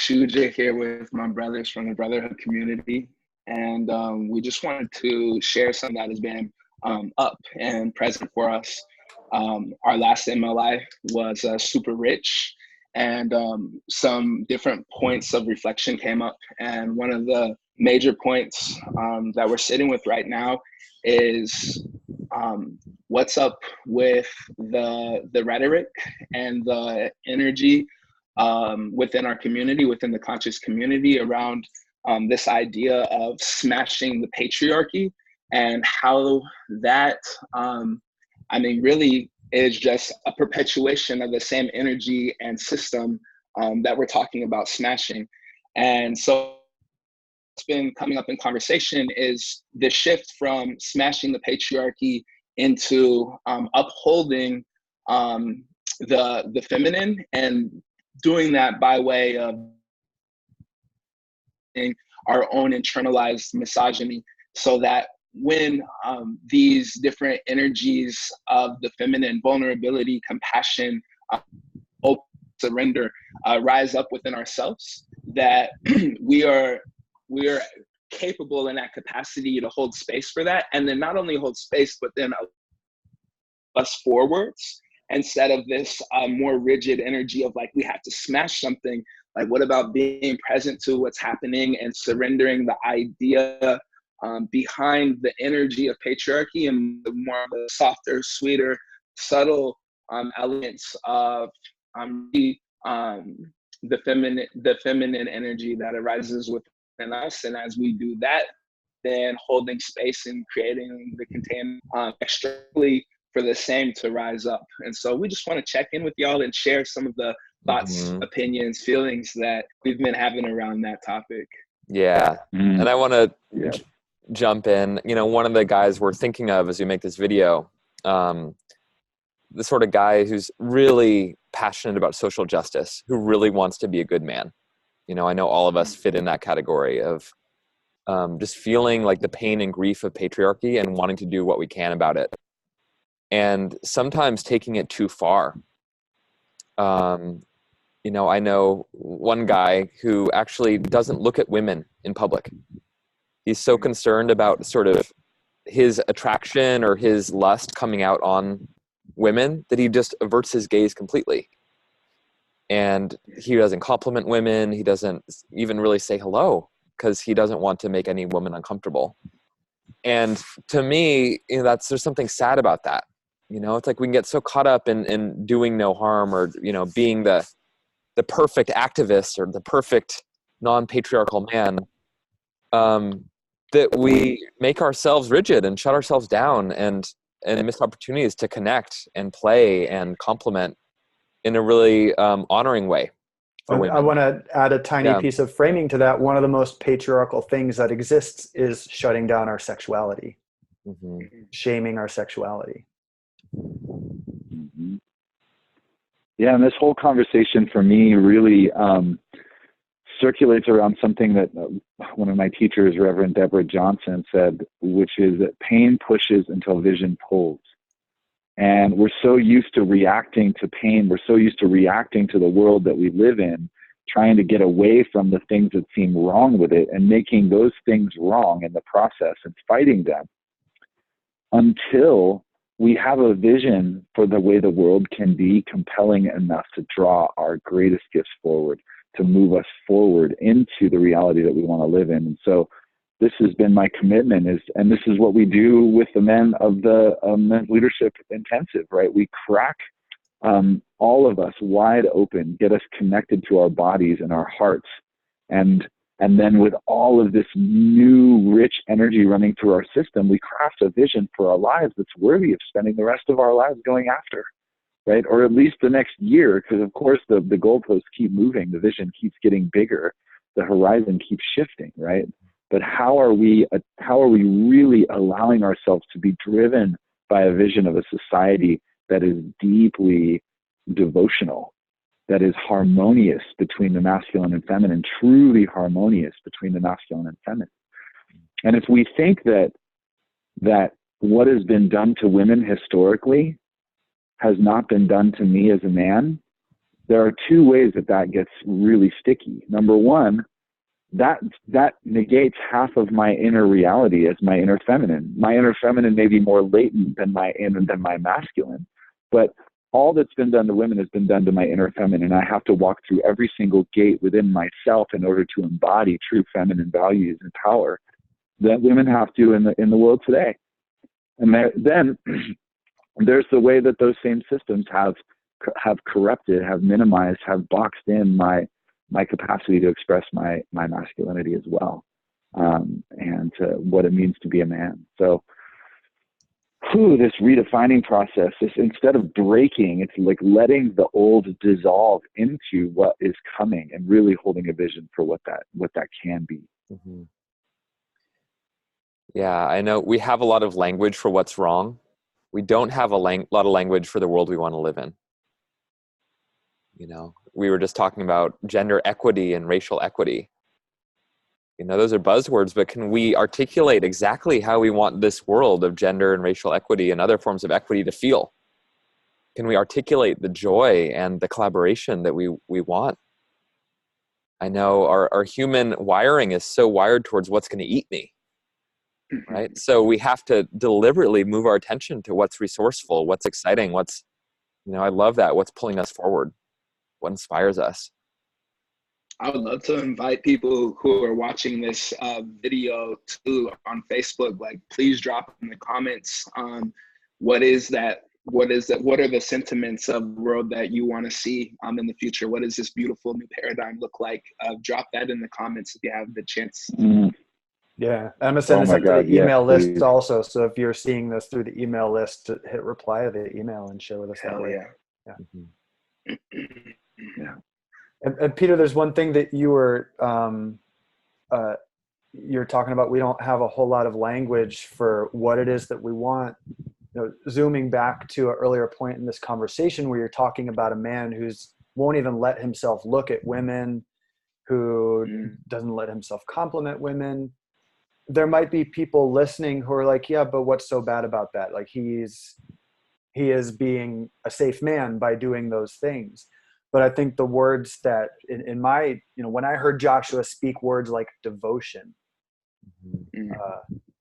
Shuja here with my brothers from the Brotherhood community. And we just wanted to share something that has been up and present for us. Our last MLI was super rich, and some different points of reflection came up. And one of the major points that we're sitting with right now is what's up with the rhetoric and the energy within our community, within the conscious community, around this idea of smashing the patriarchy, and how that, really is just a perpetuation of the same energy and system that we're talking about smashing. And so what's been coming up in conversation is the shift from smashing the patriarchy into upholding the feminine, and doing that by way of our own internalized misogyny, so that when these different energies of the feminine, vulnerability, compassion, surrender, rise up within ourselves, that we are capable in that capacity to hold space for that, and then not only hold space, but then us forwards, instead of this more rigid energy of like, we have to smash something. Like, what about being present to what's happening and surrendering the idea behind the energy of patriarchy, and the more the softer, sweeter, subtle elements of the feminine energy that arises within us. And as we do that, then holding space and creating the container externally for the same to rise up. And so we just want to check in with y'all and share some of the thoughts, opinions, feelings that we've been having around that topic. Yeah. And I want to jump in. You know, one of the guys we're thinking of as we make this video, the sort of guy who's really passionate about social justice, who really wants to be a good man. You know, I know all of us fit in that category of just feeling like the pain and grief of patriarchy and wanting to do what we can about it. And sometimes taking it too far. You know, I know one guy who actually doesn't look at women in public. He's so concerned about sort of his attraction or his lust coming out on women that he just averts his gaze completely. And he doesn't compliment women. He doesn't even really say hello, because he doesn't want to make any woman uncomfortable. And to me, you know, there's something sad about that. You know, it's like we can get so caught up in doing no harm, or, you know, being the perfect activist or the perfect non-patriarchal man, that we make ourselves rigid and shut ourselves down, and miss opportunities to connect and play and compliment in a really honoring way. I want to add a tiny piece of framing to that. One of the most patriarchal things that exists is shutting down our sexuality, shaming our sexuality. Yeah, and this whole conversation for me really circulates around something that one of my teachers, Reverend Deborah Johnson, said, which is that pain pushes until vision pulls. And we're so used to reacting to pain. We're so used to reacting to the world that we live in, trying to get away from the things that seem wrong with it, and making those things wrong in the process and fighting them, until we have a vision for the way the world can be compelling enough to draw our greatest gifts forward, to move us forward into the reality that we want to live in. And so this has been my commitment, and this is what we do with the men of the Men's Leadership Intensive, right? We crack all of us wide open, get us connected to our bodies and our hearts, and then with all of this new rich energy running through our system, we craft a vision for our lives that's worthy of spending the rest of our lives going after, right? Or at least the next year, because of course the goalposts keep moving, the vision keeps getting bigger, the horizon keeps shifting, right? But how are we really allowing ourselves to be driven by a vision of a society that is deeply devotional, that is harmonious between the masculine and feminine, truly harmonious between the masculine and feminine? And if we think that what has been done to women historically has not been done to me as a man, there are two ways that gets really sticky. Number one, that negates half of my inner reality as my inner feminine. My inner feminine may be more latent than my masculine, but all that's been done to women has been done to my inner feminine. I have to walk through every single gate within myself in order to embody true feminine values and power that women have to in the world today. And then there's the way that those same systems have corrupted, have minimized, have boxed in my capacity to express my masculinity as well, and what it means to be a man. So, this redefining process, instead of breaking, it's like letting the old dissolve into what is coming and really holding a vision for what that can be. Mm-hmm. Yeah, I know we have a lot of language for what's wrong. We don't have a lot of language for the world we want to live in. You know, we were just talking about gender equity and racial equity. You know, those are buzzwords, but can we articulate exactly how we want this world of gender and racial equity and other forms of equity to feel? Can we articulate the joy and the collaboration that we want? I know our human wiring is so wired towards what's going to eat me, right? So we have to deliberately move our attention to what's resourceful, what's exciting, I love that, what's pulling us forward, what inspires us. I would love to invite people who are watching this video too on Facebook, like, please drop in the comments what are the sentiments of the world that you want to see in the future? What does this beautiful new paradigm look like? Drop that in the comments if you have the chance. Yeah, I'm gonna send this up to the email list also. So if you're seeing this through the email list, hit reply to the email and share with us that way. Yeah. Yeah. And Peter, there's one thing that you were you're talking about. We don't have a whole lot of language for what it is that we want. Zooming back to an earlier point in this conversation where you're talking about a man who's won't even let himself look at women, who doesn't let himself compliment women. There might be people listening who are like, yeah, but what's so bad about that? Like he is being a safe man by doing those things. But I think the words that in my, when I heard Joshua speak words like devotion,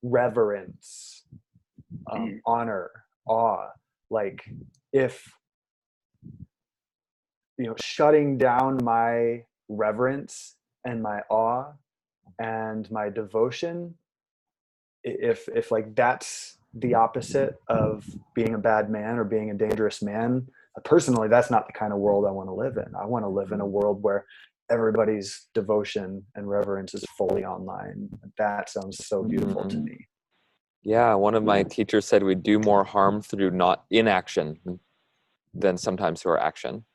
reverence, honor, awe, like if, shutting down my reverence and my awe and my devotion, if like that's the opposite of being a bad man or being a dangerous man, personally, that's not the kind of world I want to live in. I want to live in a world where everybody's devotion and reverence is fully online. That sounds so beautiful to me. Yeah, one of my teachers said we do more harm through not inaction than sometimes through our action.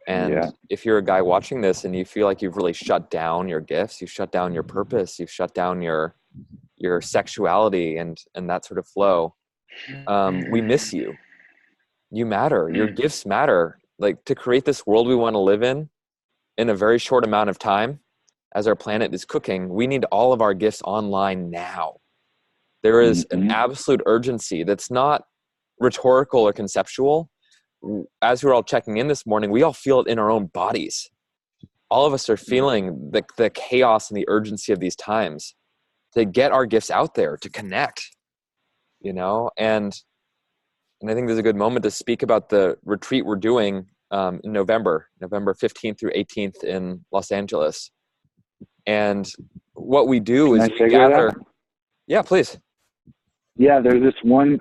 And if you're a guy watching this and you feel like you've really shut down your gifts, you've shut down your purpose, you've shut down your sexuality and that sort of flow, we miss you. You matter. Your gifts matter. Like, to create this world we want to live in a very short amount of time, as our planet is cooking, we need all of our gifts online now. There is an absolute urgency that's not rhetorical or conceptual. As we're all checking in this morning, we all feel it in our own bodies. All of us are feeling the chaos and the urgency of these times to get our gifts out there, to connect, and I think there's a good moment to speak about the retreat we're doing in November 15th through 18th in Los Angeles. And what we do is we gather. Yeah, please. Yeah, there's this one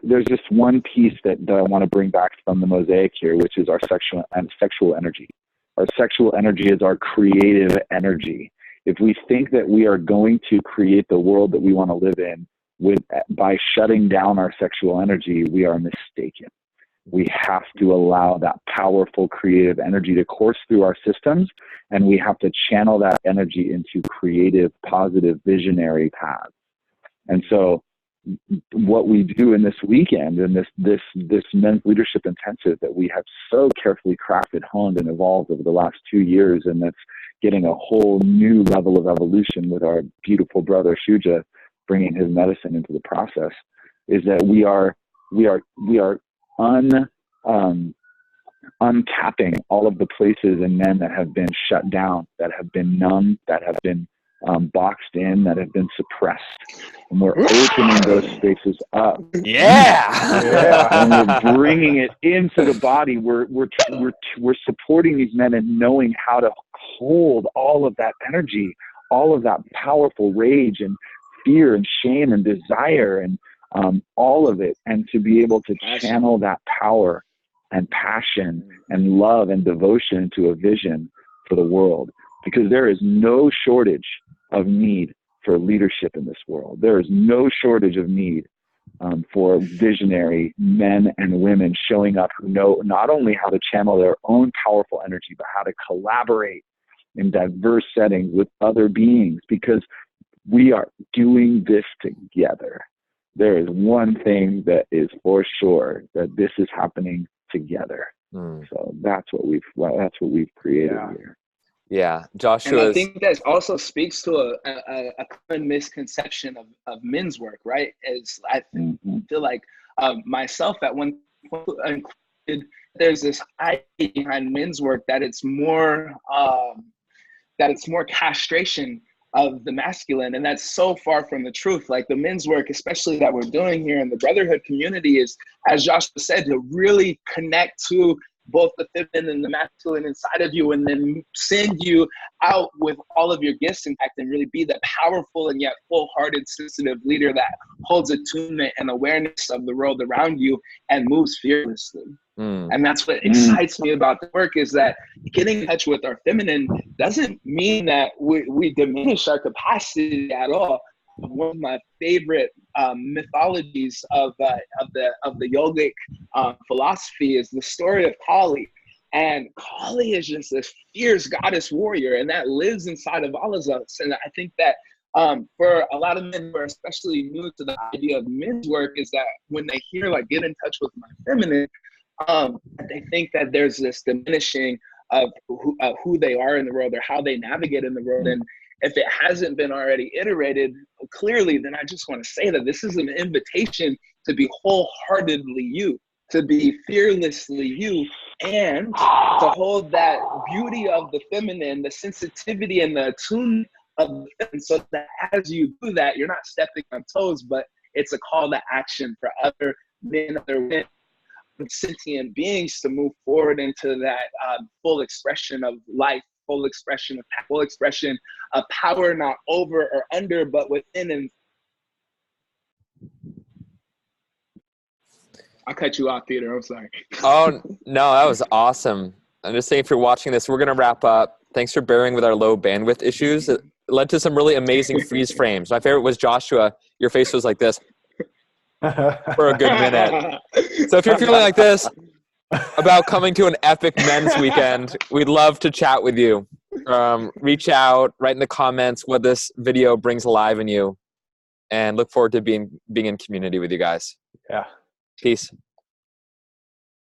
piece that I want to bring back from the mosaic here, which is our sexual energy. Our sexual energy is our creative energy. If we think that we are going to create the world that we want to live in by shutting down our sexual energy, we are mistaken. We have to allow that powerful creative energy to course through our systems, and we have to channel that energy into creative, positive, visionary paths. And so what we do in this weekend, and this men's leadership intensive that we have so carefully crafted, honed, and evolved over the last 2 years, and that's getting a whole new level of evolution with our beautiful brother Shuja bringing his medicine into the process, is that we are untapping all of the places in men that have been shut down, that have been numb, that have been boxed in, that have been suppressed. And we're opening those spaces up. Yeah. And we're bringing it into the body. We're supporting these men and knowing how to hold all of that energy, all of that powerful rage and fear and shame and desire and all of it, and to be able to channel that power and passion and love and devotion into a vision for the world. Because there is no shortage of need for leadership in this world. There is no shortage of need for visionary men and women showing up who know not only how to channel their own powerful energy, but how to collaborate in diverse settings with other beings, because we are doing this together. There is one thing that is for sure, that this is happening together. So that's what we've created here. Yeah, Joshua. And I think that also speaks to a common misconception of men's work, right? Is I feel like myself at one point included, there's this idea behind men's work that it's more castration of the masculine, and that's so far from the truth. Like the men's work, especially that we're doing here in the brotherhood community, is, as Joshua said, to really connect to both the feminine and the masculine inside of you, and then send you out with all of your gifts intact, and really be that powerful and yet full-hearted, sensitive leader that holds attunement and awareness of the world around you and moves fearlessly. And that's what excites me about the work, is that getting in touch with our feminine doesn't mean that we diminish our capacity at all. One of my favorite mythologies of the yogic philosophy is the story of Kali. And Kali is just this fierce goddess warrior, and that lives inside of all of us. And I think that for a lot of men who are especially new to the idea of men's work, is that when they hear like get in touch with my feminine, they think that there's this diminishing of who they are in the world or how they navigate in the world. And if it hasn't been already iterated clearly, then I just want to say that this is an invitation to be wholeheartedly you, to be fearlessly you, and to hold that beauty of the feminine, the sensitivity and the attunement of the feminine, so that as you do that, you're not stepping on toes, but it's a call to action for other men, other women, sentient beings to move forward into that full expression of life, full expression of power, not over or under, but within. And I'll cut you off, Peter. I'm sorry. Oh, no, that was awesome. I'm just saying, if you're watching this, we're going to wrap up. Thanks for bearing with our low bandwidth issues. It led to some really amazing freeze frames. My favorite was Joshua. Your face was like this for a good minute. So if you're feeling like this about coming to an epic men's weekend, we'd love to chat with you. Reach out, write in the comments what this video brings alive in you, and look forward to being in community with you guys. Yeah. Peace.